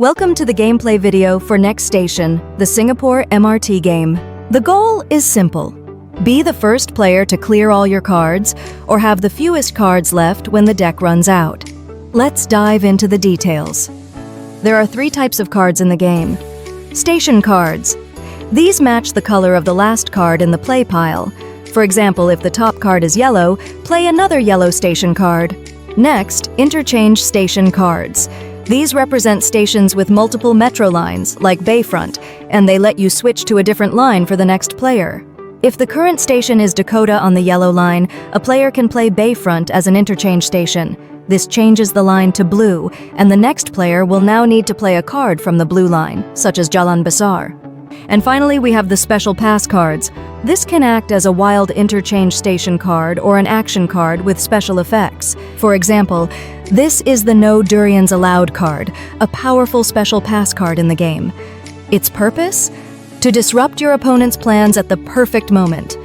Welcome to the gameplay video for Next Station, the Singapore MRT game. The goal is simple. Be the first player to clear all your cards, or have the fewest cards left when the deck runs out. Let's dive into the details. There are 3 types of cards in the game. Station cards. These match the color of the last card in the play pile. For example, if the top card is yellow, play another yellow station card. Next, interchange station cards. These represent stations with multiple metro lines, like Bayfront, and they let you switch to a different line for the next player. If the current station is Dakota on the yellow line, a player can play Bayfront as an interchange station. This changes the line to blue, and the next player will now need to play a card from the blue line, such as Jalan Besar. And finally, we have the special pass cards. This can act as a wild interchange station card or an action card with special effects. For example, this is the No Durians Allowed card, a powerful special pass card in the game. Its purpose? To disrupt your opponent's plans at the perfect moment.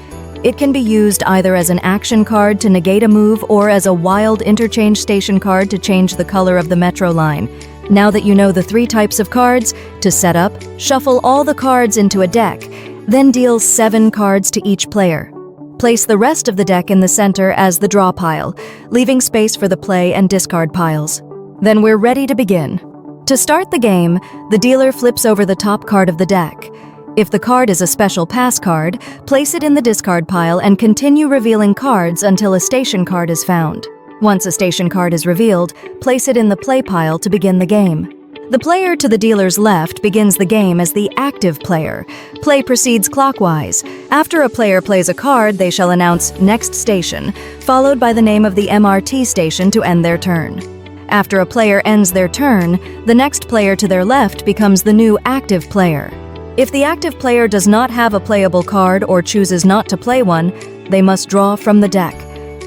It can be used either as an action card to negate a move or as a wild interchange station card to change the color of the metro line. Now that you know the 3 types of cards, to set up, shuffle all the cards into a deck, then deal 7 cards to each player. Place the rest of the deck in the center as the draw pile, leaving space for the play and discard piles. Then we're ready to begin. To start the game, the dealer flips over the top card of the deck. If the card is a special pass card, place it in the discard pile and continue revealing cards until a station card is found. Once a station card is revealed, place it in the play pile to begin the game. The player to the dealer's left begins the game as the active player. Play proceeds clockwise. After a player plays a card, they shall announce "Next Station," followed by the name of the MRT station to end their turn. After a player ends their turn, the next player to their left becomes the new active player. If the active player does not have a playable card or chooses not to play one, they must draw from the deck.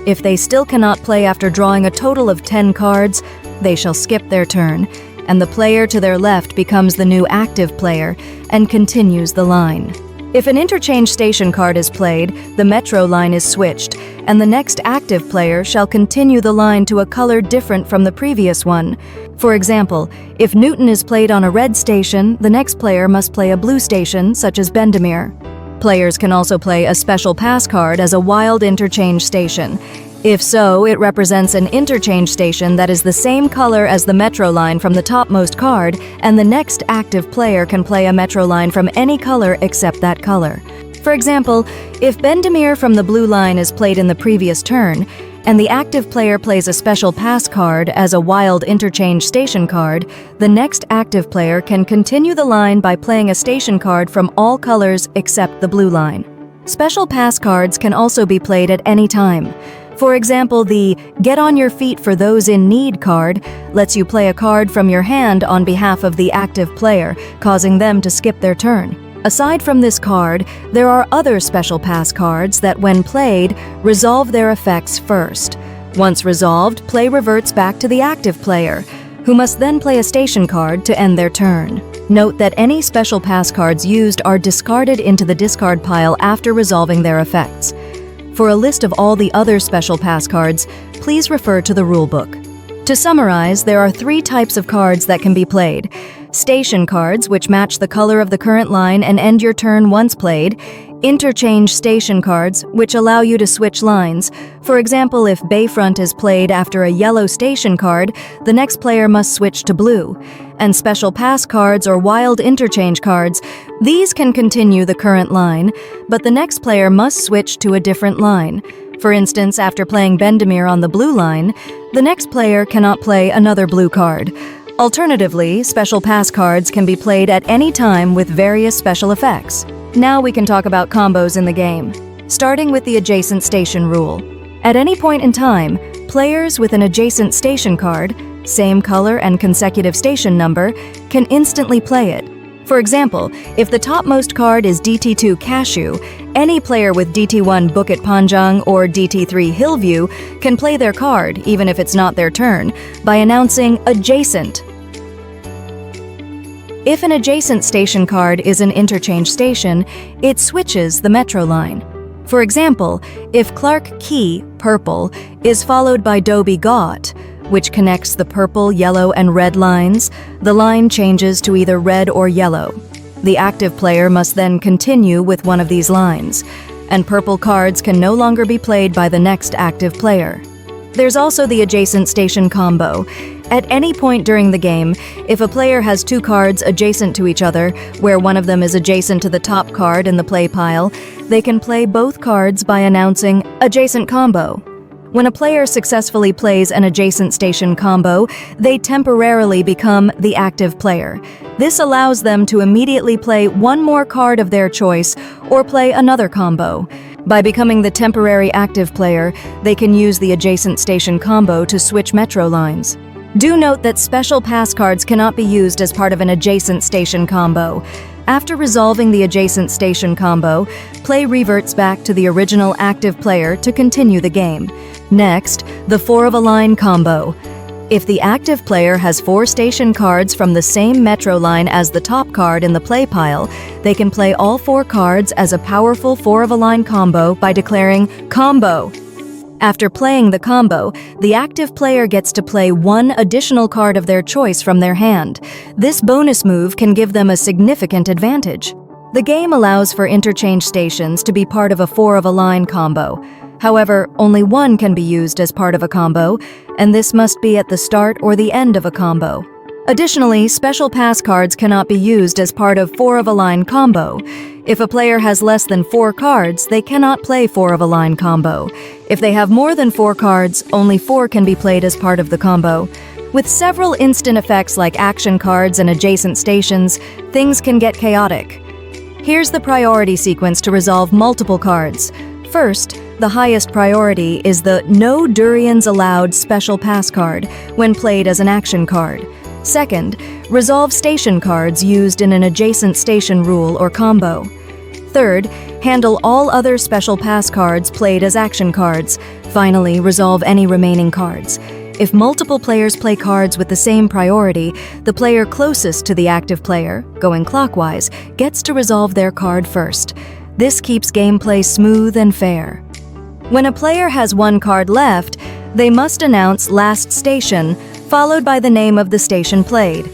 If they still cannot play after drawing a total of 10 cards, they shall skip their turn, and the player to their left becomes the new active player and continues the line. If an interchange station card is played, the metro line is switched, and the next active player shall continue the line to a color different from the previous one. For example, if Newton is played on a red station, the next player must play a blue station, such as Bendemeer. Players can also play a special pass card as a wild interchange station. If so, it represents an interchange station that is the same color as the metro line from the topmost card, and the next active player can play a metro line from any color except that color. For example, if Bendemeer from the blue line is played in the previous turn, and the active player plays a special pass card as a wild interchange station card, the next active player can continue the line by playing a station card from all colors except the blue line. Special pass cards can also be played at any time. For example, the "Get on your feet for those in need" card lets you play a card from your hand on behalf of the active player, causing them to skip their turn. Aside from this card, there are other special pass cards that, when played, resolve their effects first. Once resolved, play reverts back to the active player, who must then play a station card to end their turn. Note that any special pass cards used are discarded into the discard pile after resolving their effects. For a list of all the other special pass cards, please refer to the rulebook. To summarize, there are 3 types of cards that can be played. Station cards, which match the color of the current line and end your turn once played. Interchange station cards, which allow you to switch lines. For example, if Bayfront is played after a yellow station card, the next player must switch to blue. And special pass cards or wild interchange cards. These can continue the current line, but the next player must switch to a different line. For instance, after playing Bendemeer on the blue line, the next player cannot play another blue card. Alternatively, special pass cards can be played at any time with various special effects. Now we can talk about combos in the game, starting with the adjacent station rule. At any point in time, players with an adjacent station card, same color and consecutive station number, can instantly play it. For example, if the topmost card is DT2 Cashew, any player with DT1 Bukit Panjang or DT3 Hillview can play their card, even if it's not their turn, by announcing "Adjacent." If an adjacent station card is an interchange station, it switches the metro line. For example, if Clark Key, purple, is followed by Dobie Gaught, which connects the purple, yellow, and red lines, the line changes to either red or yellow. The active player must then continue with one of these lines, and purple cards can no longer be played by the next active player. There's also the adjacent station combo. At any point during the game, if a player has two cards adjacent to each other, where one of them is adjacent to the top card in the play pile, they can play both cards by announcing adjacent combo. When a player successfully plays an adjacent station combo, they temporarily become the active player. This allows them to immediately play one more card of their choice or play another combo. By becoming the temporary active player, they can use the adjacent station combo to switch metro lines. Do note that special pass cards cannot be used as part of an adjacent station combo. After resolving the adjacent station combo, play reverts back to the original active player to continue the game. Next, the 4 of a line combo. If the active player has 4 station cards from the same metro line as the top card in the play pile, they can play all 4 cards as a powerful 4 of a line combo by declaring combo. After playing the combo, the active player gets to play one additional card of their choice from their hand. This bonus move can give them a significant advantage. The game allows for interchange stations to be part of a 4 of a line combo. However, only one can be used as part of a combo, and this must be at the start or the end of a combo. Additionally, special pass cards cannot be used as part of 4 of a line combo. If a player has less than 4 cards, they cannot play 4 of a line combo. If they have more than 4 cards, only 4 can be played as part of the combo. With several instant effects like action cards and adjacent stations, things can get chaotic. Here's the priority sequence to resolve multiple cards. First, the highest priority is the No Durians Allowed special pass card when played as an action card. Second, resolve station cards used in an adjacent station rule or combo. Third, handle all other special pass cards played as action cards. Finally, resolve any remaining cards. If multiple players play cards with the same priority, the player closest to the active player, going clockwise, gets to resolve their card first. This keeps gameplay smooth and fair. When a player has 1 card left, they must announce last station, followed by the name of the station played.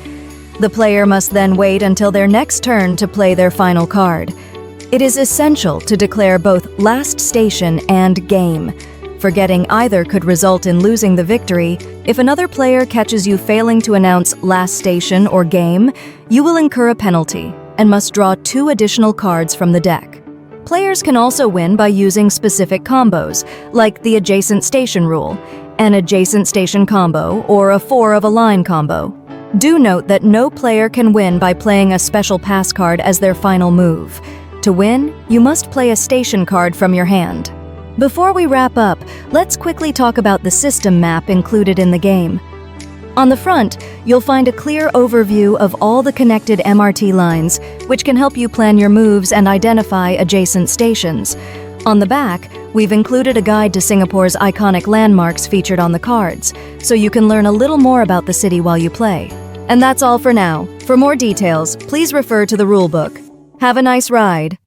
The player must then wait until their next turn to play their final card. It is essential to declare both last station and game. Forgetting either could result in losing the victory. If another player catches you failing to announce last station or game, you will incur a penalty and must draw 2 additional cards from the deck. Players can also win by using specific combos, like the adjacent station rule, an adjacent station combo, or a 4 of a line combo. Do note that no player can win by playing a special pass card as their final move. To win, you must play a station card from your hand. Before we wrap up, let's quickly talk about the system map included in the game. On the front, you'll find a clear overview of all the connected MRT lines, which can help you plan your moves and identify adjacent stations. On the back, we've included a guide to Singapore's iconic landmarks featured on the cards, so you can learn a little more about the city while you play. And that's all for now. For more details, please refer to the rulebook. Have a nice ride!